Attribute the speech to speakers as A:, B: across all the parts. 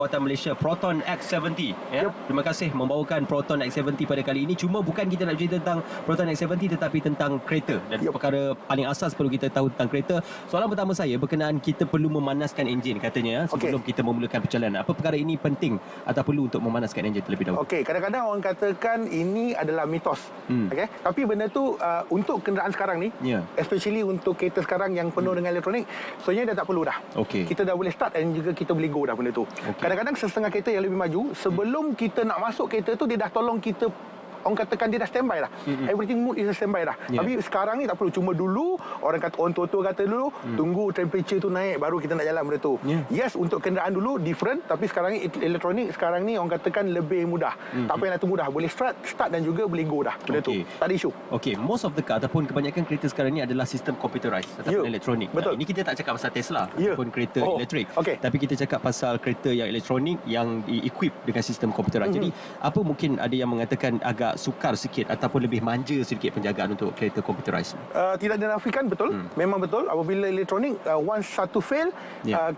A: Buatan Malaysia Proton X70 ya. Terima kasih membawakan Proton X70 pada kali ini. Cuma bukan kita nak cerita tentang Proton X70 tetapi tentang kereta dan perkara paling asas perlu kita tahu tentang kereta. Soalan pertama saya berkenaan kita perlu memanaskan enjin katanya sebelum kita memulakan perjalanan. Apa perkara ini penting atau perlu untuk memanaskan enjin terlebih dahulu?
B: Okey, kadang-kadang orang katakan ini adalah mitos. Okey, tapi benda tu untuk kenderaan sekarang ni, especially untuk kereta sekarang yang penuh dengan elektronik, sebenarnya dah tak perlu dah. Kita dah boleh start dan juga kita boleh go dah benda tu. Kadang-kadang setengah kereta yang lebih maju, sebelum kita nak masuk kereta tu, dia dah tolong kita, orang katakan dia dah standby dah. Everything mood is standby dah. Tapi sekarang ni tak perlu. Cuma dulu orang kata, orang tua-tua kata dulu tunggu temperature tu naik baru kita nak jalan benda tu. Yes, untuk kenderaan dulu different, tapi sekarang ni elektronik sekarang ni orang katakan lebih mudah. Tak payah nak tunggu dah. Boleh start dan juga boleh go dah benda tu. Tak ada isu.
A: Most of the car ataupun kebanyakan kereta sekarang ni adalah sistem computerized ataupun elektronik.
B: Betul.
A: Ini kita tak cakap pasal Tesla ataupun kereta elektrik. Tapi kita cakap pasal kereta yang elektronik yang di-equip dengan sistem computerized. Jadi apa mungkin ada yang mengatakan agak sukar sikit ataupun lebih manja sedikit penjagaan untuk kereta computerized?
B: Tidak dinafikan, betul. Memang betul. Apabila elektronik once satu fail,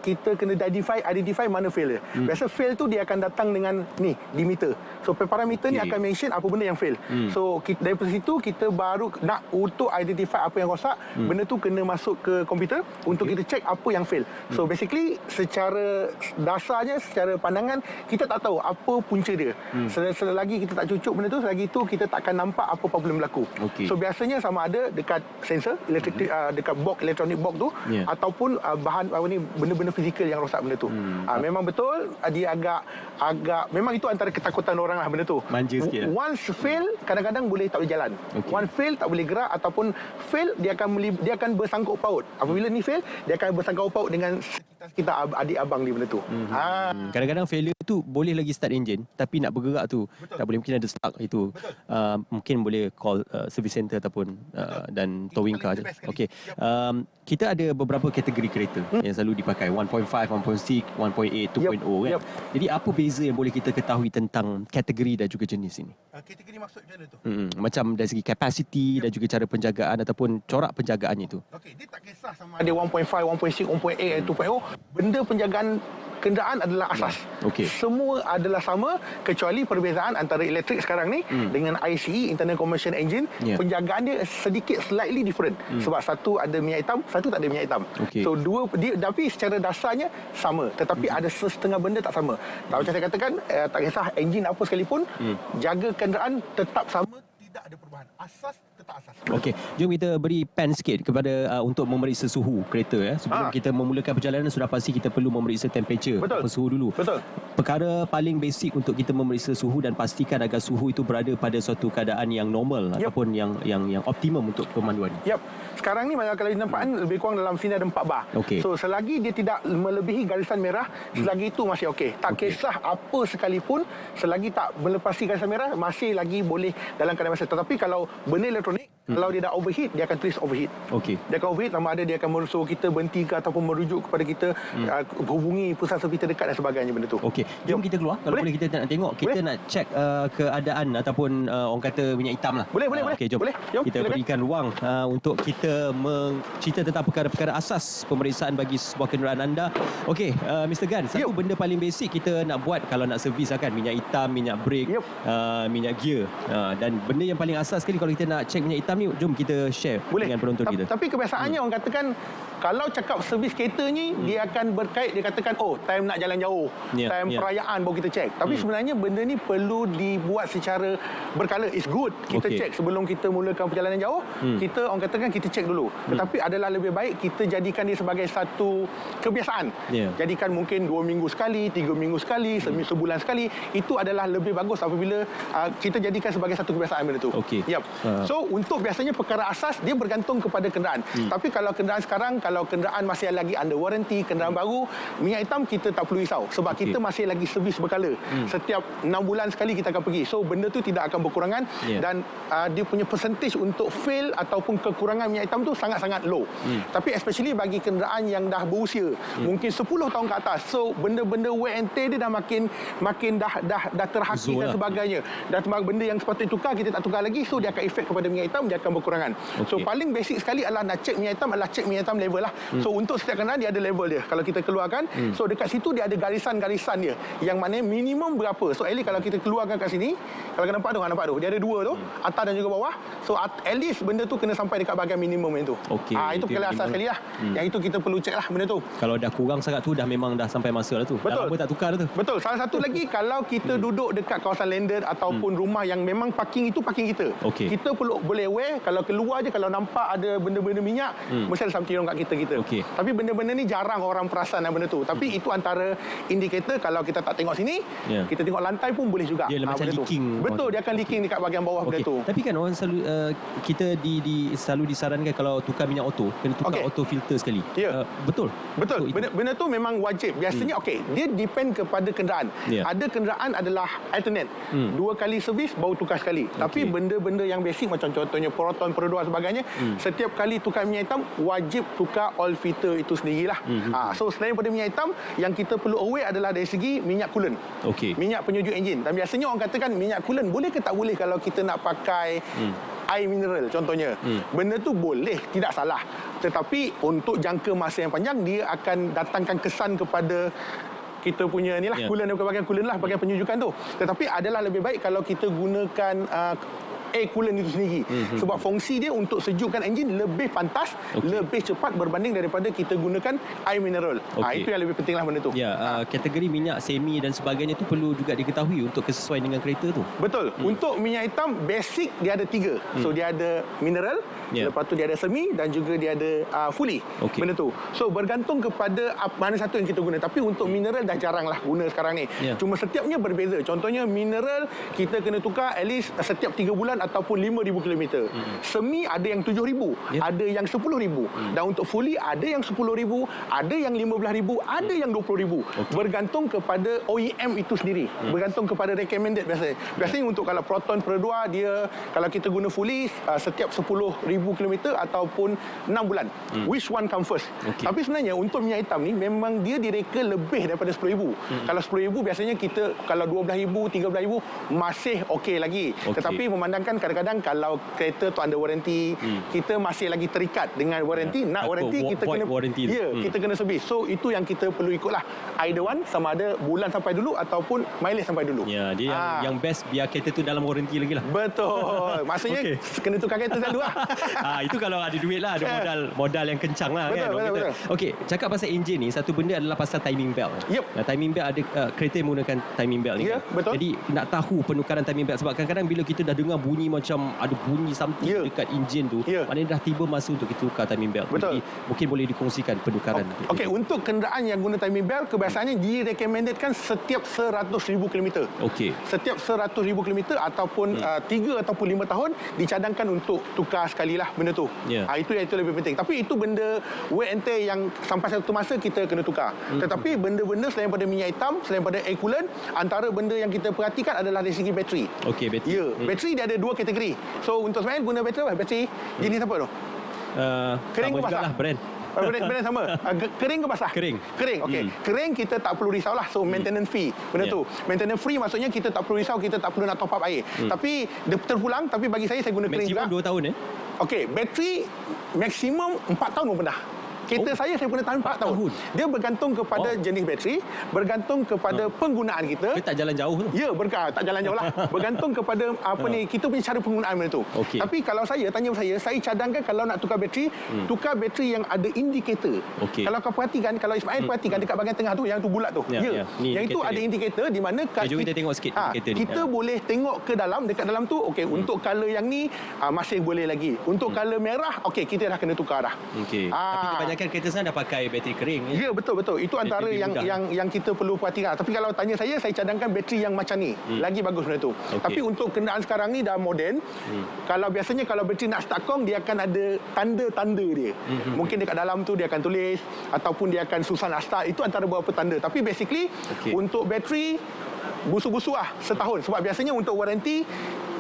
B: kita kena identify mana fail dia. Biasa fail tu dia akan datang dengan ni di meter. So parameter ni akan mention apa benda yang fail. So dari situ kita baru nak untuk identify apa yang rosak, benda tu kena masuk ke komputer untuk kita check apa yang fail. So basically secara dasarnya, secara pandangan kita tak tahu apa punca dia. Selagi kita tak cucuk benda tu, selagi itu kita takkan nampak apa problem berlaku. So biasanya sama ada dekat sensor elektrik, dekat box elektronik box tu, ataupun bahan apa ni, benda-benda fizikal yang rosak benda tu. Memang betul dia agak memang itu antara ketakutan orang lah benda tu.
A: Manja sikit.
B: Once fail kadang-kadang boleh tak boleh jalan. One fail tak boleh gerak, ataupun fail dia akan bersangkut paut. Apabila ni fail dia akan bersangkut paut dengan kita adik abang dia benda tu.
A: Kadang-kadang failure tu boleh lagi start enjin tapi nak bergerak tu tak boleh, mungkin ada stuck itu. Mungkin boleh call service center ataupun dan towing car. Kita ada beberapa kategori kereta yang selalu dipakai 1.5, 1.6, 1.8, 2.0 kan. Jadi apa beza yang boleh kita ketahui tentang kategori dan juga jenis ini?
B: Kategori maksud macam mana tu?
A: Macam dari segi kapasiti dan juga cara penjagaan ataupun corak penjagaannya itu.
B: Dia tak kisah sama ada 1.5, 1.6, 1.8 atau 2.0. Benda penjagaan kenderaan adalah asas. Semua adalah sama kecuali perbezaan antara elektrik sekarang ni dengan ICE, internal combustion engine. Penjagaan dia sedikit slightly different. Sebab satu ada minyak hitam, satu tak ada minyak hitam. So dua dia, tapi secara dasarnya sama, tetapi ada setengah benda tak sama. Macam saya katakan, tak kisah enjin apa sekalipun, jaga kenderaan tetap sama, tidak ada perubahan. Asas tetap asas.
A: Jom kita beri pen sikit kepada untuk memeriksa suhu kereta ya. Sebelum kita memulakan perjalanan sudah pasti kita perlu memeriksa temperature atau suhu dulu. Perkara paling basic untuk kita memeriksa suhu dan pastikan agar suhu itu berada pada suatu keadaan yang normal ataupun yang optimum untuk pemanduan.
B: Sekarang ni kalau nampak lebih kurang dalam sini ada 4 bar. So selagi dia tidak melebihi garisan merah, selagi itu masih okey. Tak kisah apa sekalipun, selagi tak melepasi garisan merah masih lagi boleh dalam keadaan biasa. Tetapi kalau benda elektronik, kalau dia dah overheat, dia akan tulis overheat. Dia akan overheat, sama ada dia akan menyuruh kita berhenti ke ataupun merujuk kepada kita hubungi pusat servis terdekat dan sebagainya benda tu.
A: Jom kita keluar. Kalau boleh kita nak tengok, kita nak cek keadaan ataupun orang kata minyak hitam lah.
B: Boleh.
A: Jom. Kita berikan ruang untuk kita cerita tentang perkara-perkara asas pemeriksaan bagi sebuah kenderaan anda. Mr. Gan, satu benda paling basic kita nak buat kalau nak servis kan, minyak hitam, minyak brake, minyak gear. Dan benda yang paling asas sekali kalau kita nak cek minyak hitam ni, jom kita share dengan penonton kita.
B: Tapi kebiasaannya orang katakan kalau cakap servis kereta ni, dia akan berkait, dia katakan time nak jalan jauh, time perayaan baru kita cek. Tapi sebenarnya benda ni perlu dibuat secara berkala. It's good kita cek sebelum kita mulakan perjalanan jauh. Kita orang katakan kita cek dulu. Tetapi adalah lebih baik kita jadikan dia sebagai satu kebiasaan. Jadikan mungkin 2 minggu sekali, 3 minggu sekali, sebulan sekali. Itu adalah lebih bagus apabila kita jadikan sebagai satu kebiasaan benda tu. So untuk biasanya perkara asas dia bergantung kepada kenderaan. Tapi kalau kenderaan sekarang, kalau kenderaan masih lagi under warranty, kenderaan baru, minyak hitam kita tak perlu risau sebab kita masih lagi servis berkala. Setiap 6 bulan sekali kita akan pergi. So benda tu tidak akan berkurangan dan dia punya percentage untuk fail ataupun kekurangan minyak hitam tu sangat-sangat low. Tapi especially bagi kenderaan yang dah berusia, mungkin 10 tahun ke atas. So benda-benda wear and tear dia dah makin dah terhaki dan sebagainya. Dan benda yang sepatutnya tukar kita tak tukar lagi, so dia akan efek kepada minyak hitam, dia akan berkurangan. So paling basic sekali adalah nak cek minyak hitam, adalah cek minyak hitam level lah. So untuk setiap kenderaan dia ada level dia. Kalau kita keluarkan, so dekat situ dia ada garisan-garisan dia yang mana minimum berapa. So at least kalau kita keluarkan kat sini, kalau kau nampak tu, dia ada dua tu, atas dan juga bawah. So at least benda tu kena sampai dekat bahagian minimum yang tu.
A: Okey,
B: itu perkara asas sekali lah. Yang itu kita perlu cek lah benda tu.
A: Kalau dah kurang sangat tu dah memang dah sampai masa lah tu.
B: Betul.
A: Dah lama tak tukar dah tu.
B: Betul. Salah satu lagi kalau kita duduk dekat kawasan landed ataupun rumah yang memang parking itu parking kita. Kita perlu boleh aware kalau keluar je kalau nampak ada benda-benda minyak, mesti ada something wrong kat kita. Tapi benda-benda ni jarang orang perasan benda tu. Tapi itu antara indikator kalau kita tak tengok sini, kita tengok lantai pun boleh juga.
A: Dia macam leaking.
B: Betul, dia akan leaking dekat bahagian bawah benda tu.
A: Tapi kan orang selalu kita selalu disarankan kalau tukar minyak auto kena tukar auto filter sekali. Betul. Benda tu memang wajib. Biasanya dia depend kepada kenderaan. Ada kenderaan adalah alternate. 2 kali servis baru tukar sekali. Tapi benda-benda yang basic macam contohnya Proton, Pro 2 sebagainya, setiap kali tukar minyak hitam wajib tukar oil filter itu sendirilah. So selain pada minyak hitam, yang kita perlu aware adalah dari segi minyak coolant. Minyak penyejuk enjin. Dan biasanya orang katakan minyak coolant boleh ke tak boleh kalau kita nak pakai air mineral contohnya. Benda tu boleh, tidak salah. Tetapi untuk jangka masa yang panjang dia akan datangkan kesan kepada kita punya ni lah, coolant, bahagian coolant lah, bahagian penyujukan tu. Tetapi adalah lebih baik kalau kita gunakan air coolant itu sendiri. Sebab fungsi dia untuk sejukkan enjin lebih pantas, lebih cepat berbanding daripada kita gunakan air mineral. Itu yang lebih penting lah benda tu. Kategori minyak semi dan sebagainya tu perlu juga diketahui untuk kesesuaian dengan kereta tu.
B: Betul. Untuk minyak hitam basic dia ada 3. So dia ada mineral, lepas tu dia ada semi dan juga dia ada fully. Benda tu. So bergantung kepada mana satu yang kita guna. Tapi untuk mineral dah jarang lah guna sekarang ni. Cuma setiapnya berbeza. Contohnya mineral kita kena tukar at least setiap 3 bulan ataupun 5,000 km. Semi ada yang 7,000, ada yang 10,000. Dan untuk fully ada yang 10,000, ada yang 15,000, ada yang 20,000. Bergantung kepada OEM itu sendiri. Bergantung kepada recommended biasanya. Biasanya untuk kalau Proton Pro 2 dia kalau kita guna fully setiap 10,000 km ataupun 6 bulan. Which one come first? Tapi sebenarnya untuk minyak hitam ni memang dia direka lebih daripada 10,000. Kalau 10,000 biasanya kita kalau 12,000, 13,000 masih okey lagi. Tetapi memandangkan kadang-kadang kalau kereta tu under warranty, kita masih lagi terikat dengan warranty, nak warranty kita kena kita kena servis. So itu yang kita perlu ikutlah. Either one sama ada bulan sampai dulu ataupun mileage sampai dulu.
A: Dia yang best biar kereta tu dalam warranty lagi lah.
B: Betul. Maksudnya kena tukar kereta selalu lah.
A: Itu kalau ada duit lah, ada modal yang kencang lah.
B: Betul.
A: Okey, cakap pasal enjin ni, satu benda adalah pasal timing belt. Timing belt ada kereta yang menggunakan timing belt ni.
B: Betul.
A: Jadi nak tahu penukaran timing belt sebab kadang-kadang bila kita dah dengar bunyi macam ada bunyi something dekat enjin tu, maknanya dah tiba masa untuk kita tukar timing belt. Jadi mungkin boleh dikongsikan penukaran.
B: Okey, untuk kenderaan yang guna timing belt kebiasaannya direkomendedkan setiap 100,000 km. Setiap 100,000 km ataupun 3 ataupun 5 tahun dicadangkan untuk tukar sekali lah benda tu. Itu lebih penting. Tapi itu benda wear and tear yang sampai satu masa kita kena tukar. Tetapi benda-benda selain pada minyak hitam, selain pada air coolant, antara benda yang kita perhatikan adalah dari segi bateri.
A: Bateri.
B: Bateri dia ada 2 kategori. So untuk Ismail guna bateri apa? Bateri jenis apa tu? Kering ke basah?
A: Brand
B: sama. Kering ke basah?
A: Kering.
B: Kering kita tak perlu risaulah. So maintenance fee benda tu. Maintenance free maksudnya kita tak perlu risau, kita tak perlu nak top up air. Tapi dia terpulang, tapi bagi saya guna kering juga.
A: Maksimum 2 tahun
B: bateri maksimum 4 tahun pun pernah. Kereta saya guna tahan 4 tahun. Dia bergantung kepada jenis bateri, bergantung kepada penggunaan kita.
A: Dia tak jalan jauh tu?
B: Tak jalan jauh lah. Bergantung kepada kita punya cara penggunaan benda tu. Tapi kalau saya cadangkan kalau nak tukar bateri, tukar bateri yang ada indikator. Kalau kau perhatikan, kalau Ismail perhatikan dekat bahagian tengah tu, yang tu bulat tu. Yang itu ada indikator di mana
A: jom kita tengok sikit indikator ni.
B: Kita boleh tengok ke dalam, dekat dalam tu, untuk color yang ni masih boleh lagi. Untuk color merah, kita dah kena tukar dah.
A: Tapi kebanyakan kereta sana dah pakai bateri kering.
B: Betul. Itu antara yang kita perlu perhatikan. Tapi kalau tanya saya cadangkan bateri yang macam ni. Lagi bagus benda tu. Tapi untuk kenderaan sekarang ni dah moden. Kalau biasanya kalau bateri nak start kong, dia akan ada tanda-tanda dia. Mungkin dekat dalam tu dia akan tulis ataupun dia akan susah nak start. Itu antara beberapa tanda. Tapi basically untuk bateri busu-busu lah setahun. Sebab biasanya untuk waranti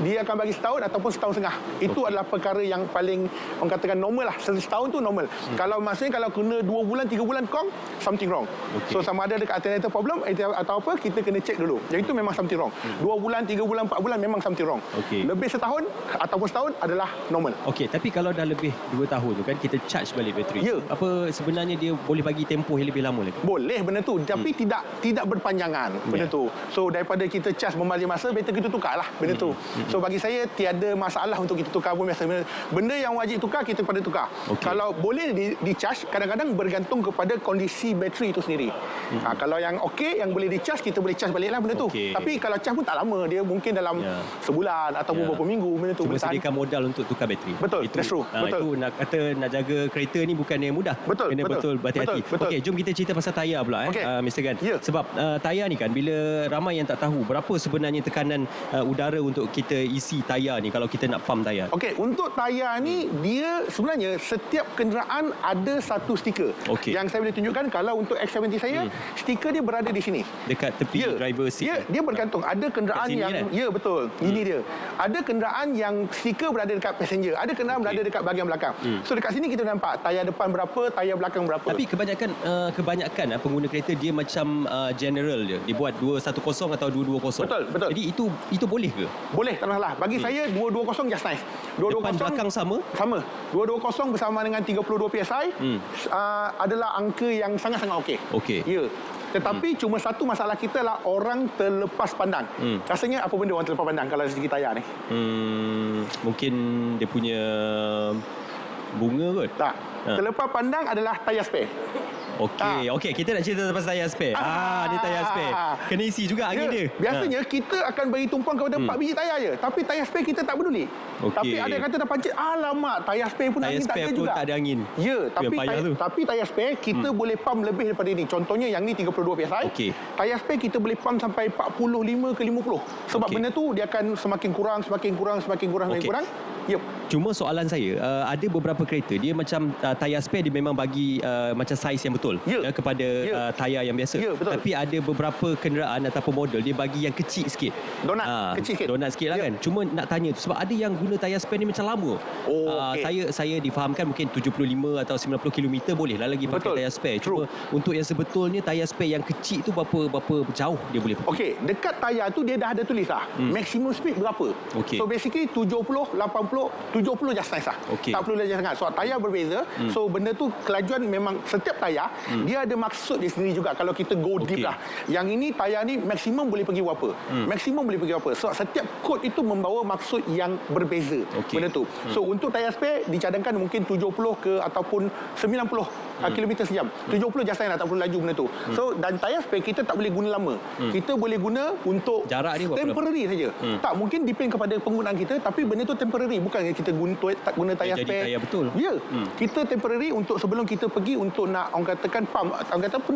B: dia akan bagi setahun ataupun setahun setengah. Itu adalah perkara yang paling orang katakan normal lah. Setahun tu normal. Kalau maksudnya kalau kena 2 bulan 3 bulan kong, something wrong. So sama ada dekat antenatal problem atau apa, kita kena cek dulu. Yang itu memang something wrong. 2 bulan 3 bulan 4 bulan memang something wrong. Lebih setahun ataupun setahun adalah normal.
A: Okey, tapi kalau dah lebih 2 tahun tu kan kita charge balik bateri. Apa sebenarnya dia boleh bagi tempoh yang lebih lama lagi?
B: Boleh benda tu, tapi tidak berpanjangan benda tu. So daripada kita charge membazir masa, better kita tukarlah benda tu. So bagi saya tiada masalah untuk kita tukar pun biasa. Benda yang wajib tukar kita pada tukar. Kalau boleh di charge, kadang-kadang bergantung kepada kondisi bateri itu sendiri. Kalau yang okey, yang boleh di charge, kita boleh charge baliklah benda tu. Tapi kalau charge pun tak lama, dia mungkin dalam sebulan ataupun beberapa minggu benda tu.
A: Cuma sediakan modal untuk tukar bateri.
B: Betul, that's true.
A: Itu nak kata nak jaga kereta ni bukan yang mudah. Kena betul berhati-hati. Okey, jom kita cerita pasal tayar pula Mr. Gan. Sebab tayar ni kan, bila ramai yang tak tahu berapa sebenarnya tekanan udara untuk kita isi tayar ni kalau kita nak pump tayar.
B: Okey, untuk tayar ni dia sebenarnya setiap kenderaan ada satu stiker. Yang saya boleh tunjukkan kalau untuk X70 saya, stiker dia berada di sini.
A: Dekat tepi driver seat.
B: Dia bergantung. Ada kenderaan yang betul. Ini dia. Ada kenderaan yang stiker berada dekat passenger. Ada kenderaan berada dekat bahagian belakang. So dekat sini kita nampak tayar depan berapa, tayar belakang berapa.
A: Tapi kebanyakan pengguna kereta dia macam general je. Dia buat 210 atau 220.
B: Betul.
A: Jadi itu boleh ke?
B: Boleh, tak masalah. Bagi saya 220 just nice. 220
A: depan belakang sama?
B: Sama. 220 bersama dengan 32 PSI adalah angka yang sangat-sangat okey. Ya. Tetapi cuma satu masalah kita lah orang terlepas pandang. Rasanya apa benda orang terlepas pandang kalau dari segi tayar ni?
A: Mungkin dia punya bunga kot?
B: Tak. Terlepas pandang adalah tayar spare.
A: Okey, kita nak cerita pasal tayar spare. Ni tayar spare. Kena isi juga angin dia.
B: Biasanya kita akan bagi tumpuan kepada 4 biji tayar je. Tapi tayar spare kita tak peduli. Tapi ada yang kata dah pancit, alamak, tayar spare pun angin tak ada juga.
A: Tak ada angin.
B: Ya, tapi tayar spare kita boleh pump lebih daripada ini. Contohnya yang ni 32 PSI. Tayar spare kita boleh pump sampai 45 ke 50. Sebab benda tu dia akan semakin kurang.
A: Cuma soalan saya, ada beberapa kereta dia macam tayar spare dia memang bagi macam saiz yang betul kepada tayar yang biasa. Tapi ada beberapa kenderaan ataupun model dia bagi yang kecil sikit. Donat sikit lah kan. Cuma nak tanya tu sebab ada yang guna tayar spare ni macam lama. Saya difahamkan mungkin 75 atau 90 km boleh lah lagi pakai tayar spare. Cuma untuk yang sebetulnya tayar spare yang kecil tu berapa jauh dia boleh pergi?
B: Okey, dekat tayar tu dia dah ada tulis lah maximum speed berapa. So basically 70, 80, 70 just nice lah. Tak perlu laju sangat. So tayar berbeza. So benda tu kelajuan memang setiap tayar dia ada maksud dia sendiri juga. Kalau kita go deep lah, yang ini tayar ni maksimum boleh pergi berapa, maksimum boleh pergi berapa. So setiap kod itu membawa maksud yang berbeza benda tu. So untuk tayar spare dicadangkan mungkin 70 ke ataupun 90 km sejam. 70 just nice lah, tak perlu laju benda tu. So dan tayar spare kita tak boleh guna lama. Kita boleh guna untuk
A: jarak dia
B: temporary saja. Tak, mungkin depend kepada penggunaan kita, tapi benda tu temporary, bukan kita guna tayar spare.
A: Tayar betul.
B: Ya. Kita temporary untuk sebelum kita pergi untuk nak orang katakan pump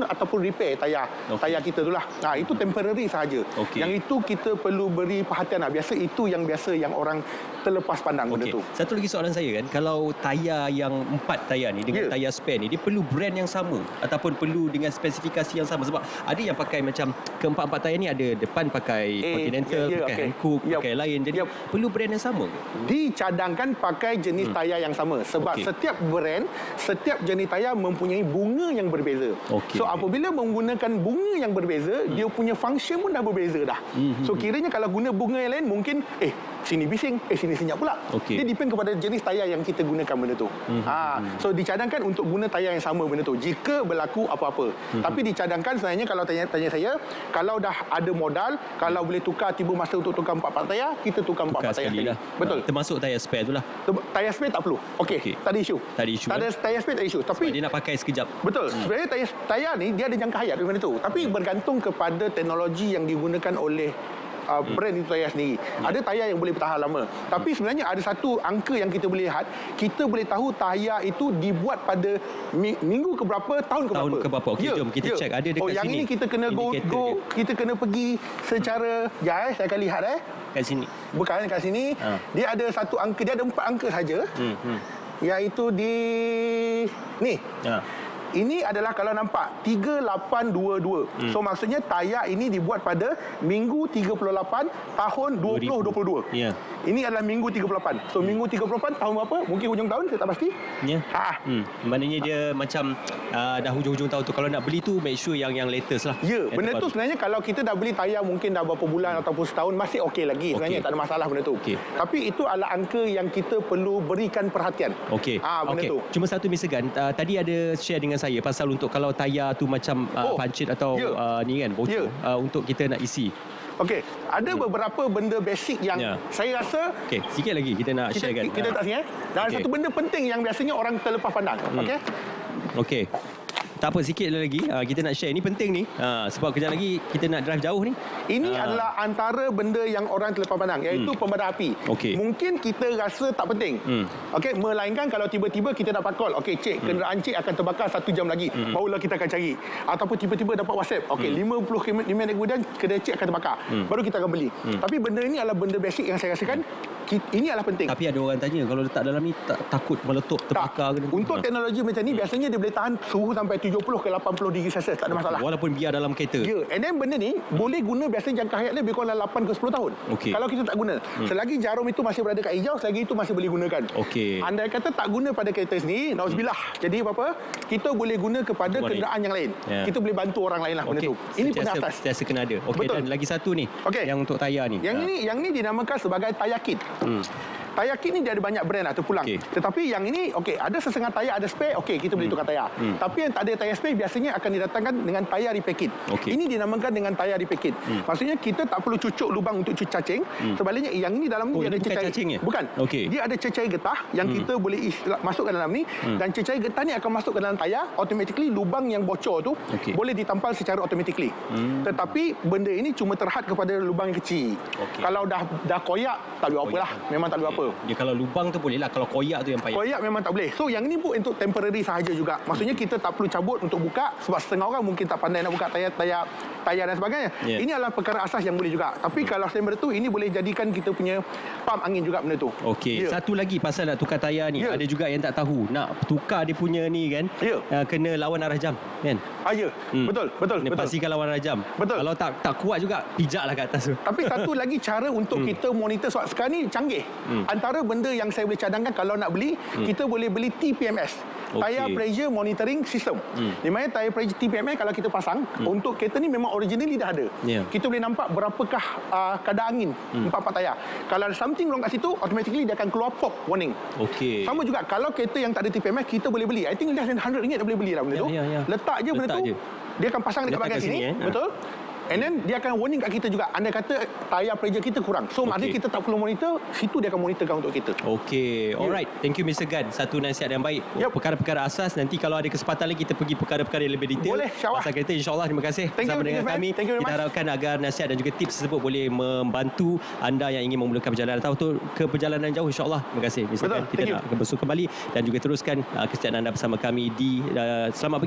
B: ataupun repair tayar kita tu lah. Itu temporary sahaja. Yang itu kita perlu beri perhatian lah. Itu yang orang terlepas pandang benda tu.
A: Satu lagi soalan saya kan, kalau tayar yang 4 tayar ni dengan tayar spare ni, dia perlu brand yang sama ataupun perlu dengan spesifikasi yang sama? Sebab ada yang pakai macam keempat-empat tayar ni, ada depan pakai Continental, pakai Hankook, pakai lain. Jadi perlu brand yang sama ke?
B: Dicadangkan pakai jenis tayar yang sama. Sebab setiap brand, setiap jenis tayar mempunyai bunga yang berbeza. So apabila menggunakan bunga yang berbeza, dia punya function pun dah berbeza dah. So kiranya kalau guna bunga yang lain, mungkin sini bising, sini senyap pula. Dia depend kepada jenis tayar yang kita gunakan benda tu. So dicadangkan untuk guna tayar yang sama benda tu jika berlaku apa-apa. Tapi dicadangkan sebenarnya kalau tanya saya, kalau dah ada modal, kalau boleh tukar tiba masa untuk tukar 4 tayar, kita tukar 4 tayar sekali.
A: Betul. Termasuk tayar spare tu lah.
B: Tayar spare tak perlu. Tak ada isu. Tayar spare tak ada isu. Tapi
A: dia nak pakai sekejap.
B: Betul. Sebenarnya tayar ni dia ada jangka hayat benda tu. Tapi bergantung kepada teknologi yang digunakan oleh brand itu tayar sendiri. Ada tayar yang boleh bertahan lama. Tapi sebenarnya ada satu angka yang kita boleh lihat. Kita boleh tahu tayar itu dibuat pada minggu ke berapa, tahun ke berapa.
A: Okey, jom kita cek. Ada dekat sini.
B: Yang ini kita kena kita kena pergi secara saya akan lihat
A: kat sini.
B: Bukan kat sini. Dia ada satu angka, dia ada 4 angka saja. Iaitu di ni. Ini adalah kalau nampak 3822. So maksudnya tayar ini dibuat pada minggu 38 tahun 2022.
A: Ya.
B: Ini adalah minggu 38. So minggu 38 tahun berapa? Mungkin hujung tahun, saya tak pasti.
A: Ya. Maknanya dia macam dah hujung-hujung tahun tu. Kalau nak beli tu, make sure yang latest lah.
B: Ya, benda tu sebenarnya kalau kita dah beli tayar mungkin dah berapa bulan ataupun setahun, masih okey lagi sebenarnya. Tak ada masalah benda tu. Tapi itu adalah angka yang kita perlu berikan perhatian. Benda tu.
A: Cuma satu Mr. Gan, tadi ada share dengan saya pasal untuk kalau tayar tu macam pancit atau ni kan, bocor, untuk kita nak isi.
B: Okey, ada beberapa benda basic yang saya rasa
A: sikit lagi kita nak share kan.
B: Kita tak sini dan satu benda penting yang biasanya orang terlepas pandang.
A: Okey. Tak apa, sikit lagi kita nak share. Ini penting ni sebab kejap lagi kita nak drive jauh ni.
B: Ini adalah antara benda yang orang terlepas pandang, iaitu pemadam api. Mungkin kita rasa tak penting. Melainkan kalau tiba-tiba kita dapat call, cik, kenderaan cik akan terbakar 1 jam lagi, barulah kita akan cari. Ataupun tiba-tiba dapat WhatsApp, 55 minit kemudian kedai cik akan terbakar, baru kita akan beli. Tapi benda ini adalah benda basic yang saya rasakan ini adalah penting.
A: Tapi ada orang tanya, kalau letak dalam ni takut meletup, terbakar ke?
B: Untuk teknologi macam ni biasanya dia boleh tahan suhu sampai 70 ke 80 darjah Celsius, tak ada masalah.
A: Walaupun biar dalam kereta.
B: And then benda ni boleh guna, biasanya jangka hayat dia lebih kurang 8 ke 10 tahun. Kalau kita tak guna. Selagi jarum itu masih berada kat hijau, selagi itu masih boleh gunakan. Andai kata tak guna pada kereta sendiri, nauzubillah. Jadi apa? Kita boleh guna kepada kenderaan yang lain. Kita boleh bantu orang lain lah benda tu. Ini pada atas.
A: Sentiasa kena ada. Dan lagi satu ni, yang untuk tayar ni.
B: Yang ni dinamakan sebagai tayar kit. Tayar kit ni dia ada banyak brand lah terpulang. Tetapi yang ini, ada sesengah tayar, ada spare, kita boleh tukar tayar. Tapi yang tak ada tayar spare biasanya akan didatangkan dengan tayar repair kit. Ini dinamakan dengan tayar repair kit. Maksudnya kita tak perlu cucuk lubang untuk cuci cacing. Sebaliknya yang ini dalam ni dia ada cecair. Bukan. Dia ada cecair getah yang kita boleh masukkan dalam ni, dan cecair getah ni akan masuk ke dalam tayar. Automatically lubang yang bocor tu boleh ditampal secara automatically. Tetapi benda ini cuma terhad kepada lubang yang kecil. Kalau dah koyak, tak boleh apa lah. Memang tak boleh apa.
A: Dia kalau lubang tu boleh lah, kalau koyak tu yang payah.
B: Koyak memang tak boleh. So yang ni pun untuk temporary sahaja juga. Maksudnya kita tak perlu cabut untuk buka, sebab setengah orang mungkin tak pandai nak buka tayar dan sebagainya. Ini adalah perkara asas yang boleh juga. Tapi kalau selain benda tu, ini boleh jadikan kita punya pump angin juga benda tu.
A: Satu lagi pasal nak tukar tayar ni, ada juga yang tak tahu nak tukar dia punya ni kan, kena lawan arah jam kan. Betul. Pastikan lawan arah jam. Kalau tak kuat juga, pijaklah kat atas tu.
B: Tapi satu lagi cara untuk kita monitor, sebab sekarang ni canggih. Antara benda yang saya boleh cadangkan kalau nak beli, kita boleh beli TPMS, Tire Pressure Monitoring System. Di mana Tire Pressure TPMS kalau kita pasang, untuk kereta ni memang originally dah ada. Kita boleh nampak berapakah kadar angin empat tayar. Kalau ada something wrong kat situ, automatically dia akan keluar pop warning. Sama juga kalau kereta yang tak ada TPMS, kita boleh beli. I think less than RM100 dah boleh beli lah benda tu. Letak je benda tu, dia akan pasang dekat bahagian sini. Betul. And then dia akan warning kat kita juga. Andai kata tayar pressure kita kurang, so maknanya kita tak perlu monitor, situ dia akan monitorkan untuk kita.
A: Alright, thank you Mr. Gan. Satu nasihat yang baik. Perkara-perkara asas, nanti kalau ada kesempatan lagi kita pergi perkara-perkara yang lebih detail.
B: Boleh, insyaAllah.
A: Pasal kereta, insyaAllah. Terima kasih bersama dengan kami. Kita harapkan agar nasihat dan juga tips tersebut boleh membantu anda yang ingin memulakan perjalanan atau ke perjalanan jauh, insyaAllah. Terima kasih Mr. Gan. Kita nak bersua kembali dan juga teruskan kesetiaan anda bersama kami di Selamat